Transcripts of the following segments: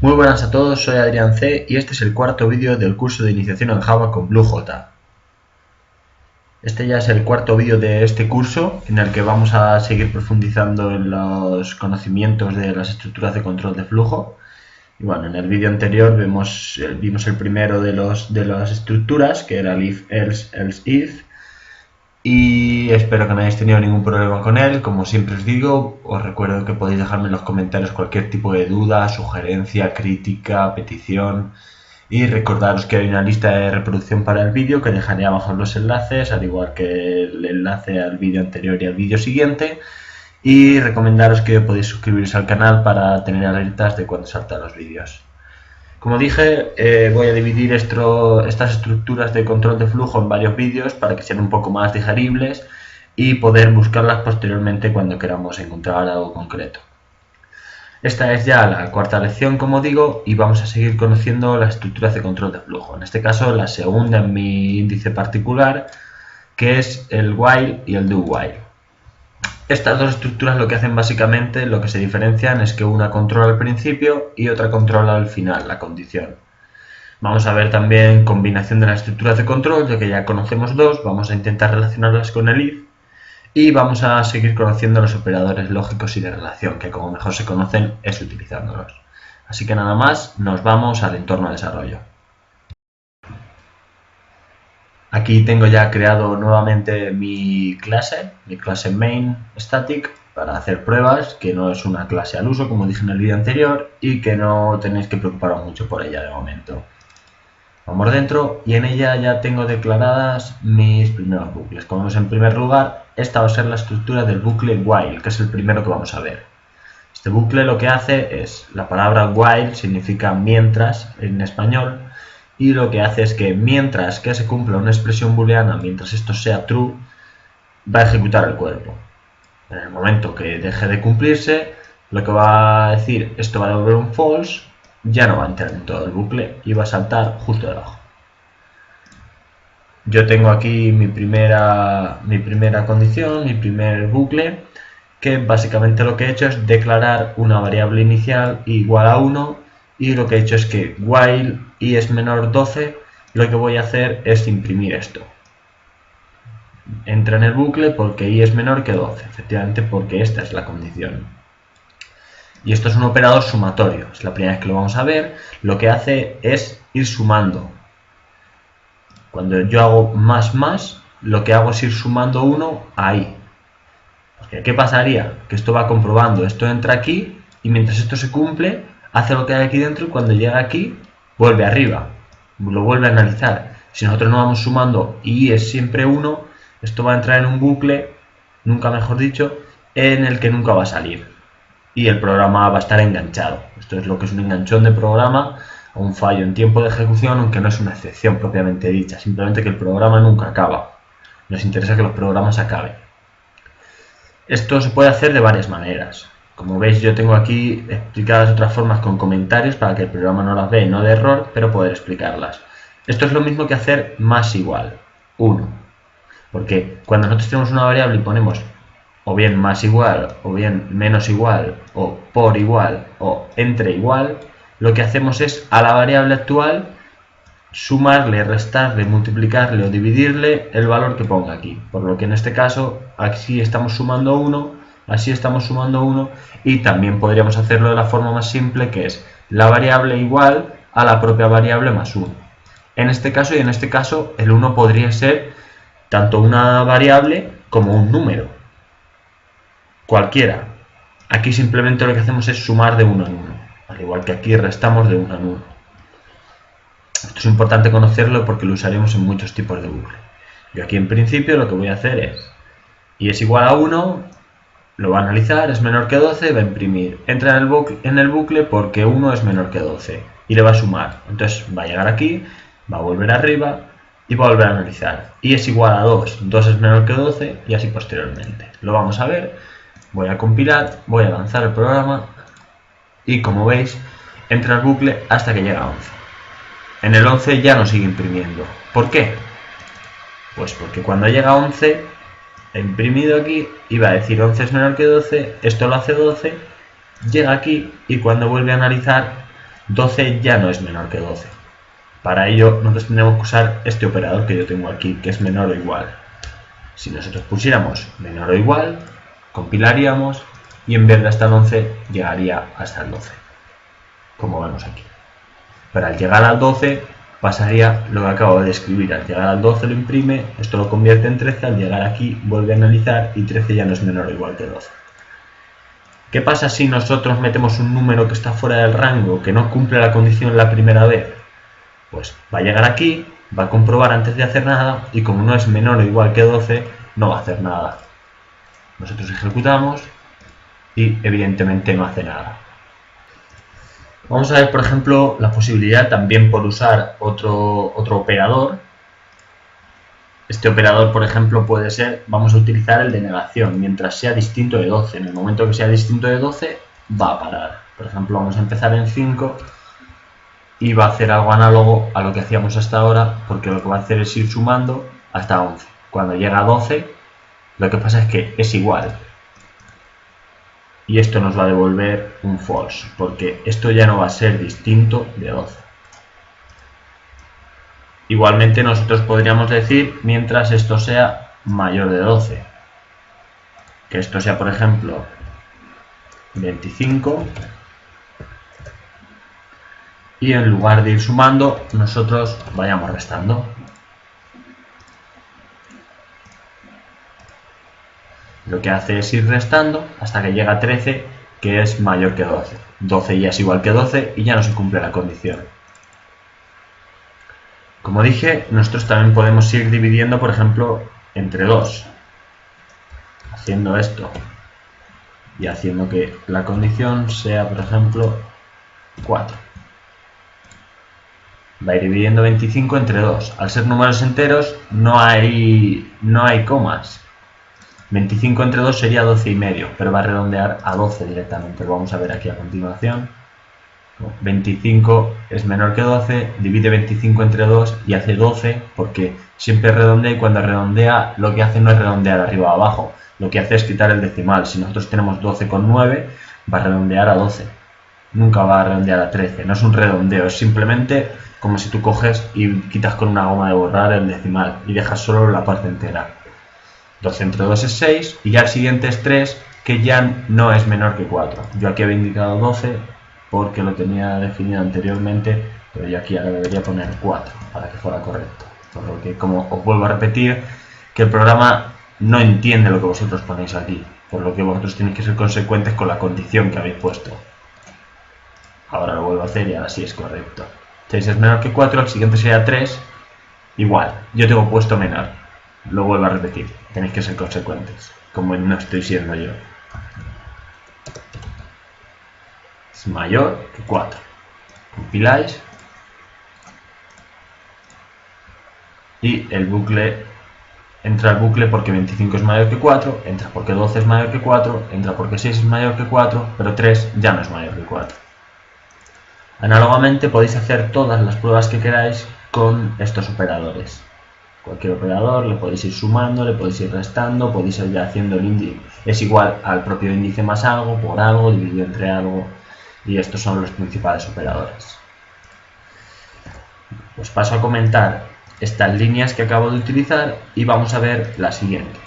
Muy buenas a todos, soy Adrián C y este es el cuarto vídeo del curso de iniciación en Java con BlueJ. Este ya es el cuarto vídeo de este curso en el que vamos a seguir profundizando en los conocimientos de las estructuras de control de flujo. Y bueno, en el vídeo anterior vimos el primero de las estructuras, que era el if, else, if. Y espero que no hayáis tenido ningún problema con él. Como siempre os digo, os recuerdo que podéis dejarme en los comentarios cualquier tipo de duda, sugerencia, crítica, petición. Y recordaros que hay una lista de reproducción para el vídeo que dejaré abajo en los enlaces, al igual que el enlace al vídeo anterior y al vídeo siguiente. Y recomendaros que podéis suscribiros al canal para tener alertas de cuando saltan los vídeos. Como dije, voy a dividir estas estructuras de control de flujo en varios vídeos para que sean un poco más digeribles y poder buscarlas posteriormente cuando queramos encontrar algo concreto. Esta es ya la cuarta lección, como digo, y vamos a seguir conociendo las estructuras de control de flujo. En este caso, la segunda en mi índice particular, que es el while y el do while. Estas dos estructuras lo que hacen básicamente, lo que se diferencian es que una controla al principio y otra controla al final, la condición. Vamos a ver también combinación de las estructuras de control, ya que ya conocemos dos, vamos a intentar relacionarlas con el if y vamos a seguir conociendo los operadores lógicos y de relación, que como mejor se conocen es utilizándolos. Así que nada más, nos vamos al entorno de desarrollo. Aquí tengo ya creado nuevamente mi clase main static, para hacer pruebas, que no es una clase al uso, como dije en el vídeo anterior, y que no tenéis que preocuparos mucho por ella de momento. Vamos dentro y en ella ya tengo declaradas mis primeros bucles. Como vemos, en primer lugar, esta va a ser la estructura del bucle while, que es el primero que vamos a ver. Este bucle lo que hace es, la palabra while significa mientras en español, y lo que hace es que mientras que se cumpla una expresión booleana, mientras esto sea true, va a ejecutar el cuerpo. En el momento que deje de cumplirse, lo que va a decir, esto va a devolver un false, ya no va a entrar en todo el bucle y va a saltar justo debajo. Yo tengo aquí mi primera condición, mi primer bucle, que básicamente lo que he hecho es declarar una variable inicial igual a 1, y lo que he hecho es que while i es menor 12, lo que voy a hacer es imprimir esto. Entra en el bucle porque i es menor que 12, efectivamente porque esta es la condición. Y esto es un operador sumatorio, es la primera vez que lo vamos a ver. Lo que hace es ir sumando. Cuando yo hago más, lo que hago es ir sumando 1 ahí. ¿Qué pasaría? Que esto va comprobando, esto entra aquí y mientras esto se cumple, hace lo que hay aquí dentro y cuando llega aquí, vuelve arriba, lo vuelve a analizar. Si nosotros no vamos sumando y es siempre 1, esto va a entrar en un bucle, nunca mejor dicho, en el que nunca va a salir. Y el programa va a estar enganchado. Esto es lo que es un enganchón de programa o un fallo en tiempo de ejecución, aunque no es una excepción propiamente dicha, simplemente que el programa nunca acaba. Nos interesa que los programas acaben. Esto se puede hacer de varias maneras. Como veis, yo tengo aquí explicadas otras formas con comentarios para que el programa no las vea y no de error, pero poder explicarlas. Esto es lo mismo que hacer más igual, 1. Porque cuando nosotros tenemos una variable y ponemos o bien más igual, o bien menos igual, o por igual, o entre igual, lo que hacemos es a la variable actual sumarle, restarle, multiplicarle o dividirle el valor que ponga aquí. Por lo que en este caso, aquí estamos sumando 1, así estamos sumando 1, y también podríamos hacerlo de la forma más simple, que es la variable igual a la propia variable más 1. En este caso y en este caso, el 1 podría ser tanto una variable como un número. Cualquiera. Aquí simplemente lo que hacemos es sumar de 1 en 1, al igual que aquí restamos de 1 en 1. Esto es importante conocerlo porque lo usaremos en muchos tipos de bucle. Yo aquí en principio lo que voy a hacer es i es igual a 1, lo va a analizar, es menor que 12, va a imprimir. Entra en el bucle porque 1 es menor que 12 y le va a sumar. Entonces va a llegar aquí, va a volver arriba y va a volver a analizar. i es igual a 2, 2 es menor que 12 y así posteriormente. Lo vamos a ver. Voy a compilar, voy a lanzar el programa y como veis entra el bucle hasta que llega a 11. En el 11 ya no sigue imprimiendo. ¿Por qué? Pues porque cuando llega a 11 he imprimido aquí y va a decir 11 es menor que 12, esto lo hace 12, llega aquí y cuando vuelve a analizar 12 ya no es menor que 12. Para ello nosotros tendremos que usar este operador que yo tengo aquí, que es menor o igual. Si nosotros pusiéramos menor o igual, compilaríamos y en vez de hasta el 11 llegaría hasta el 12, como vemos aquí. Pero al llegar al 12 pasaría lo que acabo de escribir. Al llegar al 12 lo imprime, esto lo convierte en 13, al llegar aquí vuelve a analizar y 13 ya no es menor o igual que 12. ¿Qué pasa si nosotros metemos un número que está fuera del rango, que no cumple la condición la primera vez? Pues va a llegar aquí, va a comprobar antes de hacer nada y como no es menor o igual que 12, no va a hacer nada. Nosotros ejecutamos y evidentemente no hace nada. Vamos a ver, por ejemplo, la posibilidad también por usar otro operador. Este operador, por ejemplo, puede ser, vamos a utilizar el de negación, mientras sea distinto de 12. En el momento que sea distinto de 12, va a parar. Por ejemplo, vamos a empezar en 5 y va a hacer algo análogo a lo que hacíamos hasta ahora, porque lo que va a hacer es ir sumando hasta 11. Cuando llega a 12, lo que pasa es que es igual. Y esto nos va a devolver un false, porque esto ya no va a ser distinto de 12. Igualmente nosotros podríamos decir mientras esto sea mayor de 12. Que esto sea, por ejemplo, 25. Y en lugar de ir sumando, nosotros vayamos restando. Lo que hace es ir restando hasta que llega a 13, que es mayor que 12. 12 ya es igual que 12 y ya no se cumple la condición. Como dije, nosotros también podemos ir dividiendo, por ejemplo, entre 2. Haciendo esto y haciendo que la condición sea, por ejemplo, 4. Va a ir dividiendo 25 entre 2. Al ser números enteros no hay comas. 25 entre 2 sería 12 y medio, pero va a redondear a 12 directamente. Lo vamos a ver aquí a continuación. 25 es menor que 12, divide 25 entre 2 y hace 12, porque siempre redondea y cuando redondea lo que hace no es redondear arriba o abajo, lo que hace es quitar el decimal. Si nosotros tenemos 12,9, va a redondear a 12, nunca va a redondear a 13, no es un redondeo, es simplemente como si tú coges y quitas con una goma de borrar el decimal y dejas solo la parte entera. 12 entre 2 es 6 y ya el siguiente es 3, que ya no es menor que 4. Yo aquí había indicado 12 porque lo tenía definido anteriormente, pero yo aquí ahora debería poner 4 para que fuera correcto. Por lo que, como os vuelvo a repetir, que el programa no entiende lo que vosotros ponéis aquí, por lo que vosotros tenéis que ser consecuentes con la condición que habéis puesto. Ahora lo vuelvo a hacer y ahora sí es correcto. 6 es menor que 4, el siguiente sería 3, igual, yo tengo puesto menor. Lo vuelvo a repetir, tenéis que ser consecuentes, como no estoy siendo yo. Es mayor que 4. Compiláis y el bucle entra al bucle porque 25 es mayor que 4, entra porque 12 es mayor que 4, entra porque 6 es mayor que 4, pero 3 ya no es mayor que 4. Análogamente podéis hacer todas las pruebas que queráis con estos operadores. Cualquier operador le podéis ir sumando, le podéis ir restando, podéis ir haciendo el índice. Es igual al propio índice más algo, por algo, dividido entre algo. Y estos son los principales operadores. Os paso a comentar estas líneas que acabo de utilizar y vamos a ver la siguiente.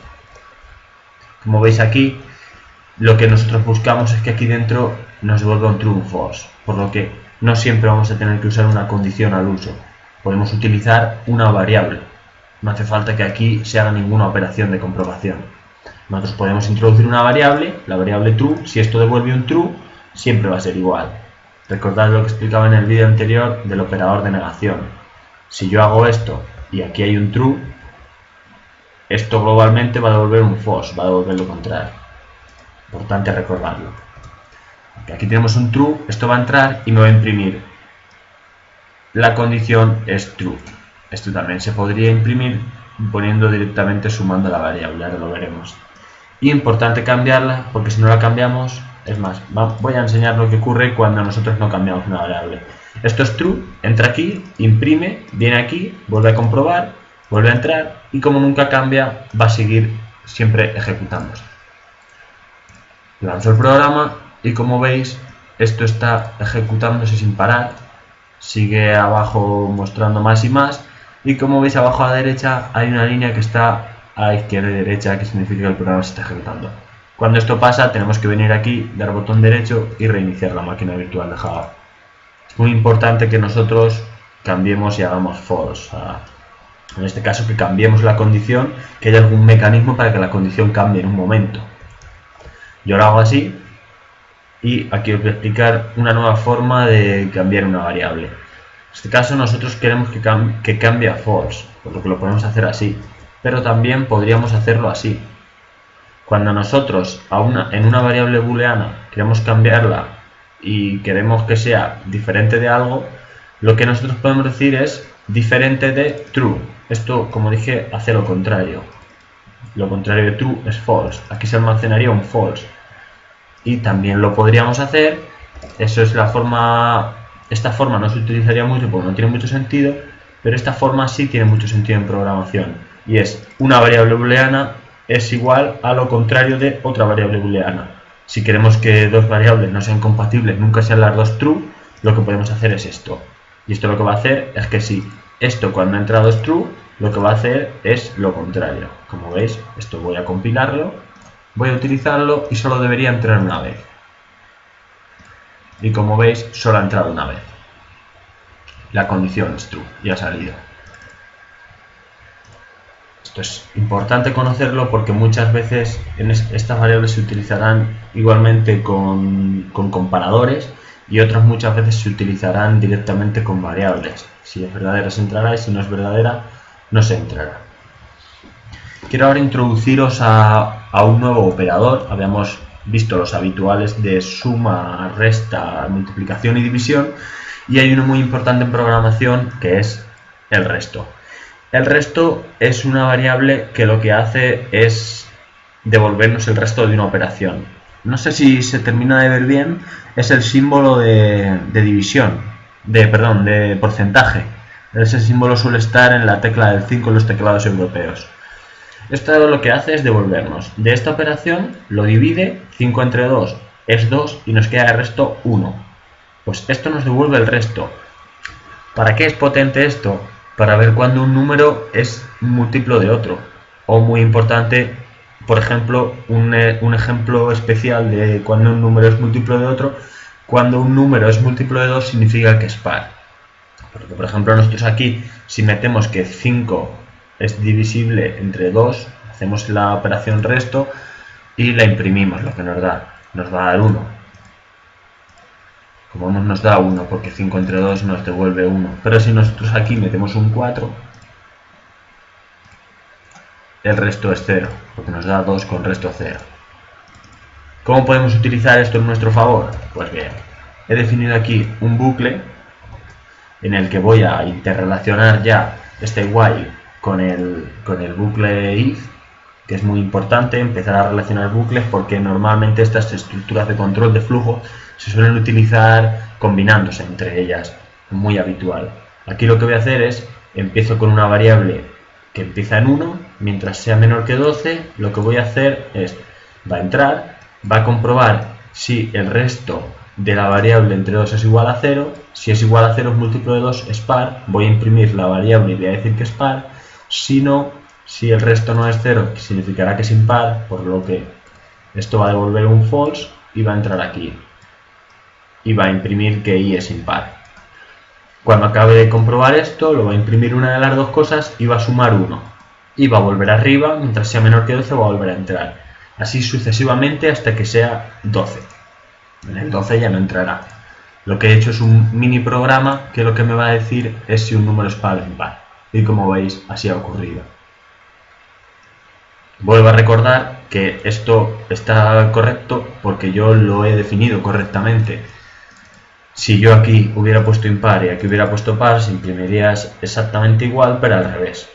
Como veis aquí, lo que nosotros buscamos es que aquí dentro nos devuelva un true o un false, por lo que no siempre vamos a tener que usar una condición al uso. Podemos utilizar una variable. No hace falta que aquí se haga ninguna operación de comprobación. Nosotros podemos introducir una variable, la variable true. Si esto devuelve un true, siempre va a ser igual. Recordad lo que explicaba en el vídeo anterior del operador de negación. Si yo hago esto y aquí hay un true, esto globalmente va a devolver un false, va a devolver lo contrario. Importante recordarlo. Aquí tenemos un true, esto va a entrar y me va a imprimir. La condición es true. Esto también se podría imprimir poniendo directamente sumando la variable, ahora lo veremos. Y importante cambiarla, porque si no la cambiamos, es más, voy a enseñar lo que ocurre cuando nosotros no cambiamos una variable. Esto es true, entra aquí, imprime, viene aquí, vuelve a comprobar, vuelve a entrar y como nunca cambia, va a seguir siempre ejecutándose. Lanzo el programa y como veis, esto está ejecutándose sin parar, sigue abajo mostrando más y más, y como veis abajo a la derecha hay una línea que está a izquierda y derecha, que significa que el programa se está ejecutando. Cuando esto pasa tenemos que venir aquí, dar botón derecho y reiniciar la máquina virtual de Java. Es muy importante que nosotros cambiemos y hagamos false. En este caso que cambiemos la condición, que haya algún mecanismo para que la condición cambie en un momento. Yo lo hago así y aquí os voy a explicar una nueva forma de cambiar una variable. En este caso nosotros queremos que cambie a false, por lo que lo podemos hacer así, pero también podríamos hacerlo así. Cuando nosotros en una variable booleana queremos cambiarla y queremos que sea diferente de algo, lo que nosotros podemos decir es diferente de true. Esto, como dije, hace lo contrario. Lo contrario de true es false. Aquí se almacenaría un false. Y también lo podríamos hacer, eso es la forma, esta forma no se utilizaría mucho porque no tiene mucho sentido, pero esta forma sí tiene mucho sentido en programación. Y es una variable booleana es igual a lo contrario de otra variable booleana. Si queremos que dos variables no sean compatibles, nunca sean las dos true, lo que podemos hacer es esto. Y esto lo que va a hacer es que si esto cuando ha entrado es true, lo que va a hacer es lo contrario. Como veis, esto voy a compilarlo, voy a utilizarlo y solo debería entrar una vez. Y como veis, solo ha entrado una vez. La condición es true y ha salido. Esto es importante conocerlo porque muchas veces estas variables se utilizarán igualmente con comparadores y otras muchas veces se utilizarán directamente con variables. Si es verdadera se entrará y si no es verdadera no se entrará. Quiero ahora introduciros a un nuevo operador. Habíamos visto los habituales de suma, resta, multiplicación y división, y hay uno muy importante en programación que es el resto. El resto es una variable que lo que hace es devolvernos el resto de una operación. No sé si se termina de ver bien, es el símbolo de división, de porcentaje. Ese símbolo suele estar en la tecla del 5 en los teclados europeos. Esto lo que hace es devolvernos de esta operación, lo divide, 5 entre 2 es 2 y nos queda el resto 1. Pues esto nos devuelve el resto. ¿Para qué es potente esto? Para ver cuando un número es múltiplo de otro. O muy importante, por ejemplo, un ejemplo especial de cuando un número es múltiplo de otro. Cuando un número es múltiplo de 2 significa que es par. Porque, por ejemplo, nosotros aquí, si metemos que 5 es divisible entre 2, hacemos la operación resto y la imprimimos, lo que nos va a dar 1. Como nos da 1 porque 5 entre 2 nos devuelve 1. Pero si nosotros aquí metemos un 4, el resto es 0, porque nos da 2 con resto 0. ¿Cómo podemos utilizar esto en nuestro favor? Pues bien, he definido aquí un bucle en el que voy a interrelacionar ya este while con el bucle if, que es muy importante empezar a relacionar bucles porque normalmente estas estructuras de control de flujo se suelen utilizar combinándose entre ellas, muy habitual. Aquí lo que voy a hacer es, empiezo con una variable que empieza en 1, mientras sea menor que 12, lo que voy a hacer es, va a entrar, va a comprobar si el resto de la variable entre 2 es igual a 0, si es igual a 0 es múltiplo de 2 es par, voy a imprimir la variable y voy a decir que es par, si no, si el resto no es 0, significará que es impar, por lo que esto va a devolver un false y va a entrar aquí y va a imprimir que i es impar. Cuando acabe de comprobar esto, lo va a imprimir una de las dos cosas y va a sumar 1 y va a volver arriba, mientras sea menor que 12 va a volver a entrar, así sucesivamente hasta que sea 12. En el 12 ya no entrará. Lo que he hecho es un mini programa que lo que me va a decir es si un número es par o impar, y como veis así ha ocurrido. Vuelvo a recordar que esto está correcto porque yo lo he definido correctamente. Si yo aquí hubiera puesto impar y aquí hubiera puesto par, se imprimiría exactamente igual, pero al revés.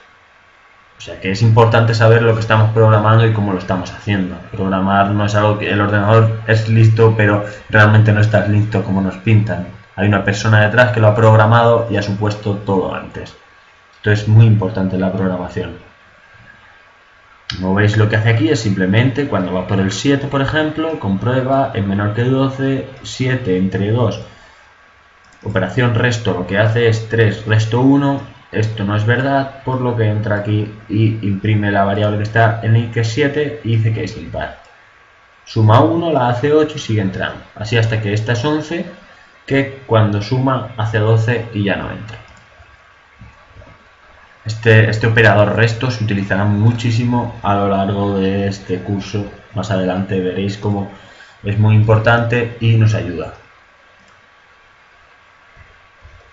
O sea que es importante saber lo que estamos programando y cómo lo estamos haciendo. Programar no es algo que el ordenador es listo, pero realmente no está listo como nos pintan. Hay una persona detrás que lo ha programado y ha supuesto todo antes. Esto es muy importante en la programación. Como veis, lo que hace aquí es simplemente, cuando va por el 7, por ejemplo, comprueba es menor que 12, 7 entre 2. Operación resto, lo que hace es 3 resto 1. Esto no es verdad, por lo que entra aquí y imprime la variable que está en i, que es 7, y dice que es impar. Suma 1, la hace 8 y sigue entrando. Así hasta que esta es 11, que cuando suma hace 12 y ya no entra. Este operador resto se utilizará muchísimo a lo largo de este curso. Más adelante veréis cómo es muy importante y nos ayuda.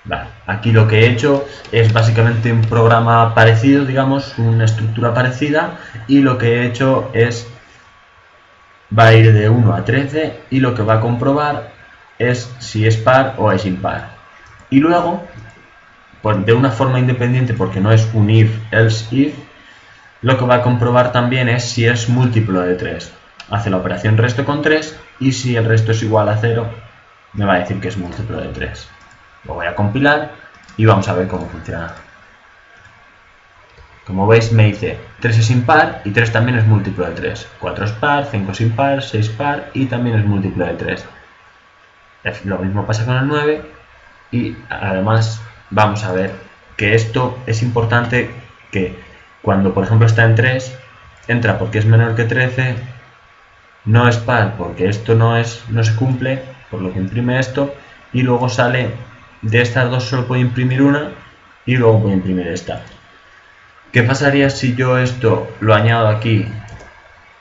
Vale, aquí lo que he hecho es básicamente un programa parecido, digamos, una estructura parecida, y lo que he hecho es, va a ir de 1 a 13 y lo que va a comprobar es si es par o es impar. Y luego, pues de una forma independiente, porque no es un if, else if, lo que va a comprobar también es si es múltiplo de 3. Hace la operación resto con 3 y si el resto es igual a 0, me va a decir que es múltiplo de 3. Lo voy a compilar y vamos a ver cómo funciona. Como veis, me dice 3 es impar y 3 también es múltiplo de 3. 4 es par, 5 es impar, 6 par y también es múltiplo de 3. Lo mismo pasa con el 9 y además vamos a ver que esto es importante, que cuando por ejemplo está en 3, entra porque es menor que 13, no es par porque esto no se cumple, por lo que imprime esto, y luego sale de estas dos, solo puedo imprimir una y luego puedo imprimir esta. ¿Qué pasaría si yo esto lo añado aquí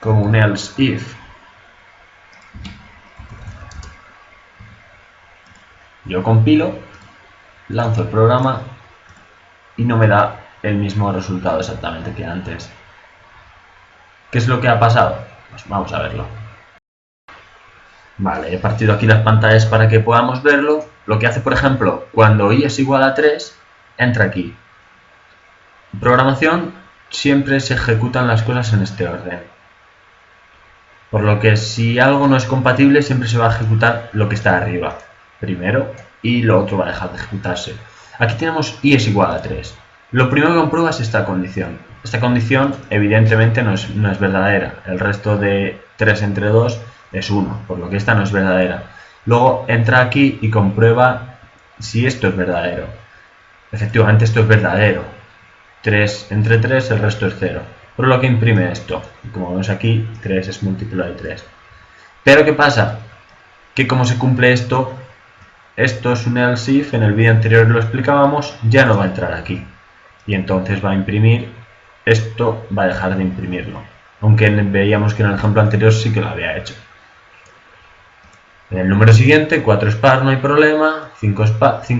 como un else if? Yo compilo, lanzo el programa y no me da el mismo resultado exactamente que antes. ¿Qué es lo que ha pasado? Pues vamos a verlo. Vale, he partido aquí las pantallas para que podamos verlo. Lo que hace, por ejemplo, cuando i es igual a 3, entra aquí. En programación siempre se ejecutan las cosas en este orden. Por lo que si algo no es compatible, siempre se va a ejecutar lo que está arriba primero y lo otro va a dejar de ejecutarse. Aquí tenemos i es igual a 3. Lo primero que comprueba es esta condición. Esta condición evidentemente no es verdadera. El resto de 3 entre 2 es 1, por lo que esta no es verdadera. Luego entra aquí y comprueba si esto es verdadero. Efectivamente esto es verdadero. 3 entre 3, el resto es 0. Por lo que imprime esto. Como vemos aquí, 3 es múltiplo de 3. Pero ¿qué pasa? Que como se cumple esto es un else if, en el vídeo anterior lo explicábamos, ya no va a entrar aquí. Y entonces va a imprimir, esto va a dejar de imprimirlo. Aunque veíamos que en el ejemplo anterior sí que lo había hecho. En el número siguiente, 4 es par, no hay problema, 5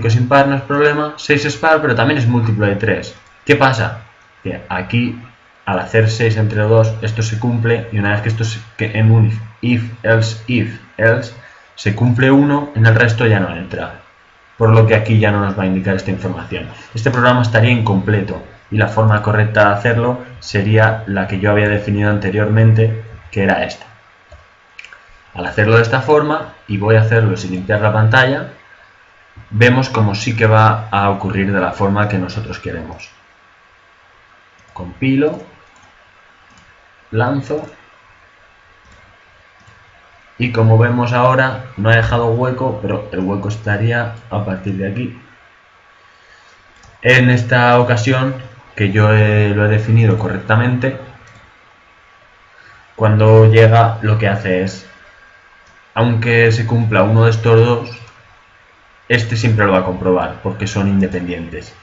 es impar, no es problema, 6 es par, pero también es múltiplo de 3. ¿Qué pasa? Que aquí, al hacer 6 entre 2, esto se cumple, y una vez que esto en un if, else, se cumple 1, en el resto ya no entra. Por lo que aquí ya no nos va a indicar esta información. Este programa estaría incompleto, y la forma correcta de hacerlo sería la que yo había definido anteriormente, que era esta. Al hacerlo de esta forma, y voy a hacerlo sin limpiar la pantalla, vemos como sí que va a ocurrir de la forma que nosotros queremos. Compilo, lanzo, y como vemos ahora, no he dejado hueco, pero el hueco estaría a partir de aquí. En esta ocasión, que yo lo he definido correctamente, cuando llega lo que hace es, aunque se cumpla uno de estos dos, este siempre lo va a comprobar, porque son independientes.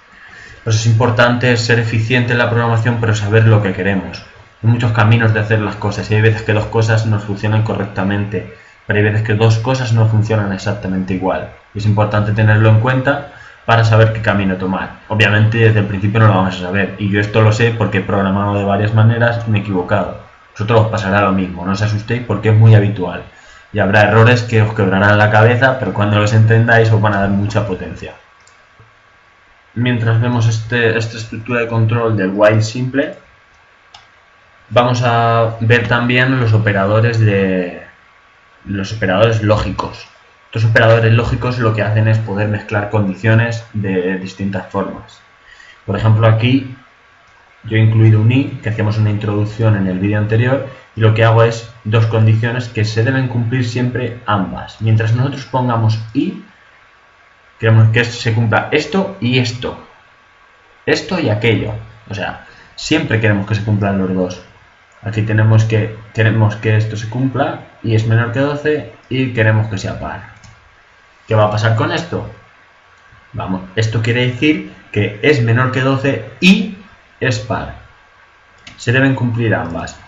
Pues es importante ser eficiente en la programación, pero saber lo que queremos. Hay muchos caminos de hacer las cosas y hay veces que dos cosas no funcionan correctamente, pero hay veces que dos cosas no funcionan exactamente igual. Y es importante tenerlo en cuenta para saber qué camino tomar. Obviamente desde el principio no lo vamos a saber, y yo esto lo sé porque he programado de varias maneras y me he equivocado. A vosotros os pasará lo mismo, no os asustéis porque es muy habitual. Y habrá errores que os quebrarán la cabeza, pero cuando los entendáis os van a dar mucha potencia. Mientras vemos esta estructura de control del while simple, vamos a ver también los operadores lógicos. Estos operadores lógicos lo que hacen es poder mezclar condiciones de distintas formas. Por ejemplo, aquí Yo he incluido un i, que hacíamos una introducción en el vídeo anterior, y lo que hago es dos condiciones que se deben cumplir siempre ambas. Mientras nosotros pongamos i, queremos que se cumpla esto y esto. Esto y aquello. O sea, siempre queremos que se cumplan los dos. Aquí queremos que esto se cumpla, y es menor que 12, y queremos que sea par. ¿Qué va a pasar con esto? Vamos, esto quiere decir que es menor que 12 y es par. Se deben cumplir ambas.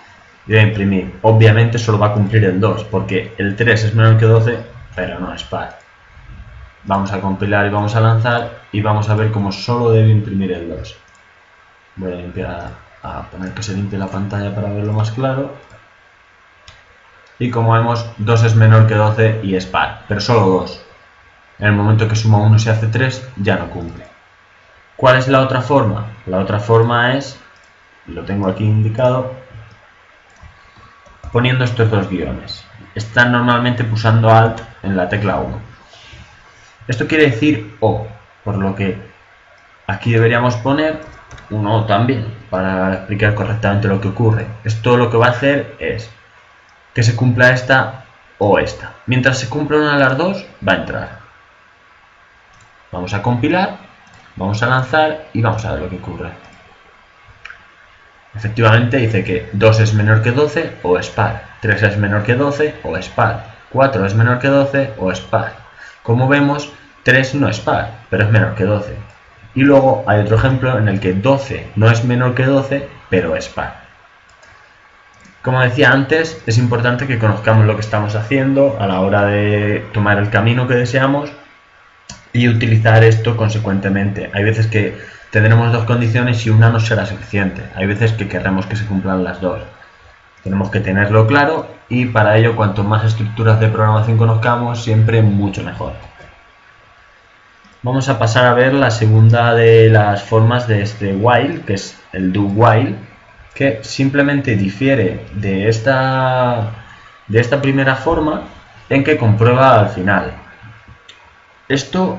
Debe imprimir. Obviamente solo va a cumplir el 2, porque el 3 es menor que 12, pero no es par. Vamos a compilar y vamos a lanzar, y vamos a ver cómo solo debe imprimir el 2. Voy a limpiar, a poner que se limpie la pantalla para verlo más claro. Y como vemos, 2 es menor que 12 y es par, pero solo 2. En el momento que suma 1 se hace 3, ya no cumple. ¿Cuál es la otra forma? La otra forma es, lo tengo aquí indicado, poniendo estos dos guiones. Están normalmente pulsando Alt en la tecla 1. Esto quiere decir O, por lo que aquí deberíamos poner un O también, para explicar correctamente lo que ocurre. Esto lo que va a hacer es que se cumpla esta o esta. Mientras se cumpla una de las dos, va a entrar. Vamos a compilar, vamos a lanzar y vamos a ver lo que ocurre. Efectivamente dice que 2 es menor que 12 o es par, 3 es menor que 12 o es par, 4 es menor que 12 o es par. Como vemos, 3 no es par, pero es menor que 12. Y luego hay otro ejemplo en el que 12 no es menor que 12, pero es par. Como decía antes, es importante que conozcamos lo que estamos haciendo a la hora de tomar el camino que deseamos y utilizar esto consecuentemente. Hay veces que tendremos dos condiciones y una no será suficiente. Hay veces que querremos que se cumplan las dos. Tenemos que tenerlo claro, y para ello cuanto más estructuras de programación conozcamos, siempre mucho mejor. Vamos a pasar a ver la segunda de las formas de este while, que es el do while, que simplemente difiere de esta primera forma en que comprueba al final. Esto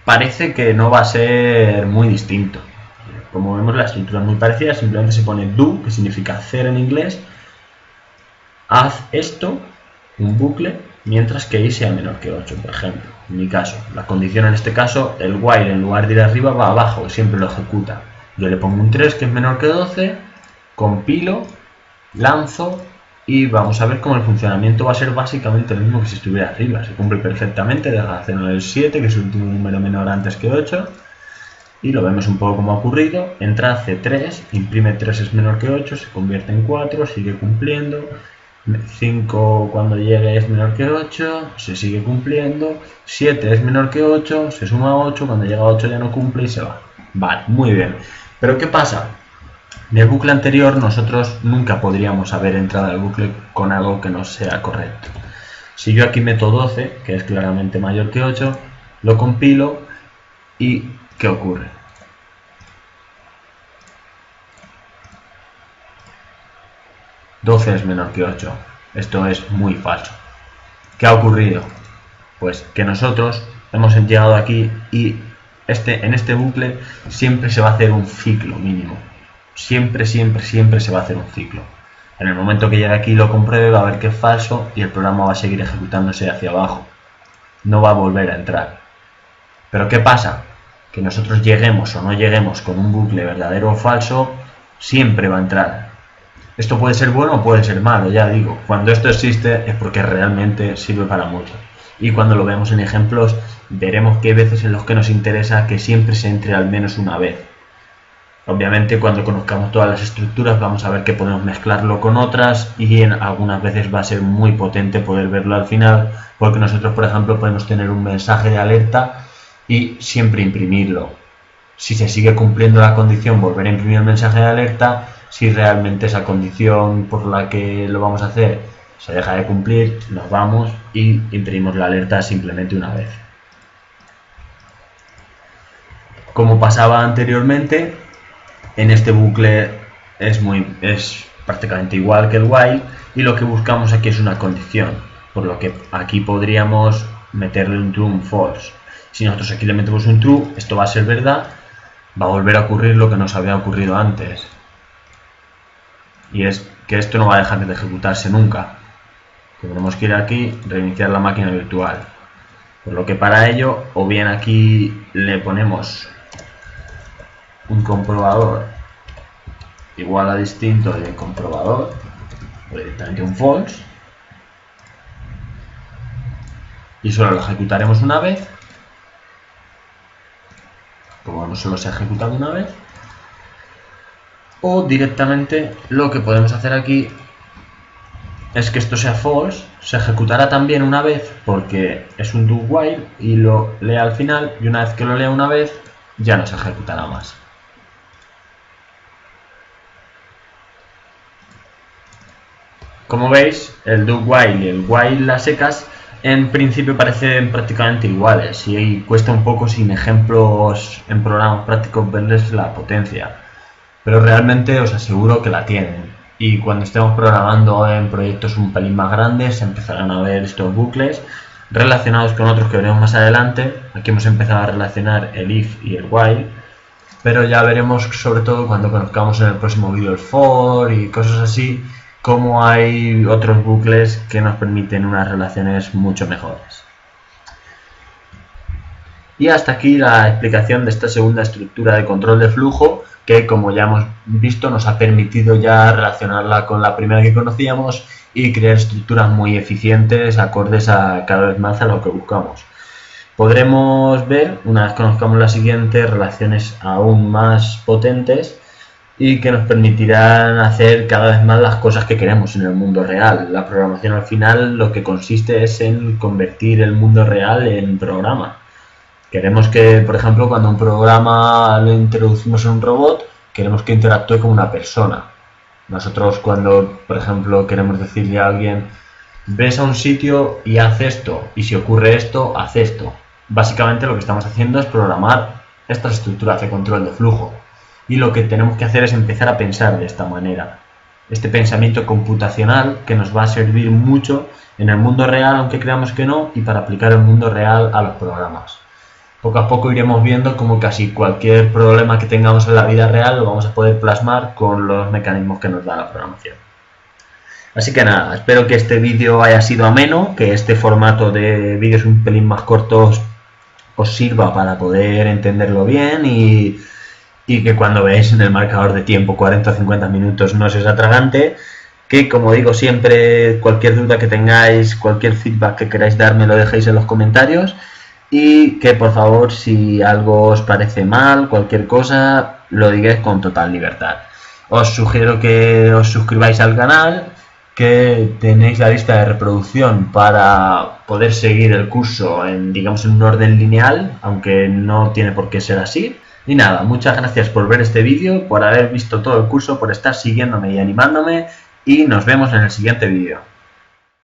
parece que no va a ser muy distinto. Como vemos, la estructura es muy parecida, simplemente se pone do, que significa hacer en inglés, haz esto, un bucle, mientras que i sea menor que 8, por ejemplo. En mi caso, la condición en este caso, el while en lugar de ir arriba va abajo, siempre lo ejecuta. Yo le pongo un 3 que es menor que 12, compilo, lanzo, y vamos a ver cómo el funcionamiento va a ser básicamente lo mismo que si estuviera arriba. Se cumple perfectamente, deja de hacer el 7, que es el último número menor antes que 8, y lo vemos un poco como ha ocurrido. Entra, hace 3, imprime 3 es menor que 8, se convierte en 4, sigue cumpliendo. 5 cuando llegue es menor que 8, se sigue cumpliendo. 7 es menor que 8, se suma a 8, cuando llega a 8 ya no cumple y se va. Vale, muy bien. Pero ¿qué pasa? En el bucle anterior nosotros nunca podríamos haber entrado al bucle con algo que no sea correcto. Si yo aquí meto 12, que es claramente mayor que 8, lo compilo y ¿qué ocurre? «12 es menor que 8». Esto es muy falso. ¿Qué ha ocurrido? Pues que nosotros hemos llegado aquí y en este bucle siempre se va a hacer un ciclo mínimo. Siempre se va a hacer un ciclo. En el momento que llegue aquí y lo compruebe, va a ver que es falso y el programa va a seguir ejecutándose hacia abajo. No va a volver a entrar. Pero ¿qué pasa? Que nosotros lleguemos o no lleguemos con un bucle verdadero o falso, siempre va a entrar. Esto puede ser bueno o puede ser malo, ya digo. Cuando esto existe es porque realmente sirve para mucho. Y cuando lo veamos en ejemplos, veremos que hay veces en los que nos interesa que siempre se entre al menos una vez. Obviamente, cuando conozcamos todas las estructuras, vamos a ver que podemos mezclarlo con otras, y algunas veces va a ser muy potente poder verlo al final, porque nosotros, por ejemplo, podemos tener un mensaje de alerta y siempre imprimirlo. Si se sigue cumpliendo la condición, volver a imprimir el mensaje de alerta. Si realmente esa condición por la que lo vamos a hacer se deja de cumplir, nos vamos y imprimimos la alerta simplemente una vez. Como pasaba anteriormente, en este bucle es prácticamente igual que el while, y lo que buscamos aquí es una condición, por lo que aquí podríamos meterle un true o un false. Si nosotros aquí le metemos un true, esto va a ser verdad, va a volver a ocurrir lo que nos había ocurrido antes. Y es que esto no va a dejar de ejecutarse nunca. Tendremos que ir aquí, reiniciar la máquina virtual. Por lo que para ello, o bien aquí le ponemos un comprobador igual a distinto de comprobador, o directamente un false, y solo lo ejecutaremos una vez. Como solo se ha ejecutado una vez, o directamente lo que podemos hacer aquí es que esto sea false, se ejecutará también una vez porque es un do while y lo lea al final, y una vez que lo lea una vez ya no se ejecutará más. Como veis, el do while y el while a secas en principio parecen prácticamente iguales y cuesta un poco sin ejemplos en programas prácticos verles la potencia, pero realmente os aseguro que la tienen, y cuando estemos programando en proyectos un pelín más grandes empezarán a ver estos bucles relacionados con otros que veremos más adelante. Aquí hemos empezado a relacionar el if y el while, pero ya veremos, sobre todo cuando conozcamos en el próximo vídeo, el for y cosas así, cómo hay otros bucles que nos permiten unas relaciones mucho mejores. Y hasta aquí la explicación de esta segunda estructura de control de flujo, que como ya hemos visto nos ha permitido ya relacionarla con la primera que conocíamos y crear estructuras muy eficientes acordes a cada vez más a lo que buscamos. Podremos ver, una vez conozcamos la siguiente, relaciones aún más potentes y que nos permitirán hacer cada vez más las cosas que queremos en el mundo real. La programación al final lo que consiste es en convertir el mundo real en programa. Queremos que, por ejemplo, cuando un programa lo introducimos en un robot, queremos que interactúe con una persona. Nosotros cuando, por ejemplo, queremos decirle a alguien, ves a un sitio y haz esto, y si ocurre esto, haz esto. Básicamente lo que estamos haciendo es programar estas estructuras de control de flujo. Y lo que tenemos que hacer es empezar a pensar de esta manera. Este pensamiento computacional que nos va a servir mucho en el mundo real, aunque creamos que no, y para aplicar el mundo real a los programas. Poco a poco iremos viendo cómo casi cualquier problema que tengamos en la vida real lo vamos a poder plasmar con los mecanismos que nos da la programación. Así que nada, espero que este vídeo haya sido ameno, que este formato de vídeos un pelín más cortos os sirva para poder entenderlo bien y que cuando veáis en el marcador de tiempo 40 o 50 minutos no seos atragante, que como digo siempre, cualquier duda que tengáis, cualquier feedback que queráis darme lo dejéis en los comentarios, y que por favor si algo os parece mal, cualquier cosa, lo digáis con total libertad. Os sugiero que os suscribáis al canal, que tenéis la lista de reproducción para poder seguir el curso en, digamos, en un orden lineal, aunque no tiene por qué ser así. Y nada, muchas gracias por ver este vídeo, por haber visto todo el curso, por estar siguiéndome y animándome, y nos vemos en el siguiente vídeo.